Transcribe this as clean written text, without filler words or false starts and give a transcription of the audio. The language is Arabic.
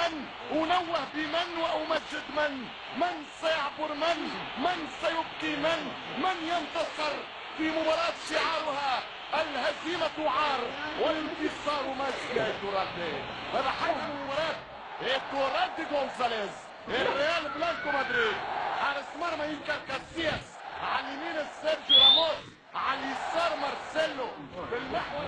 من، انوه بمن وامجد من سيعبر من سيبكي من ينتصر في مباراة شعارها الهزيمة عار والانتصار مجد دوراتي. هذا حكم المباراة دوراتي جونزاليز. الريال بلانكو مدريد، حارس مرمى إيكار كاسياس، عن يمين سيرجيو راموس، عن يسار مارسيلو، بالمحور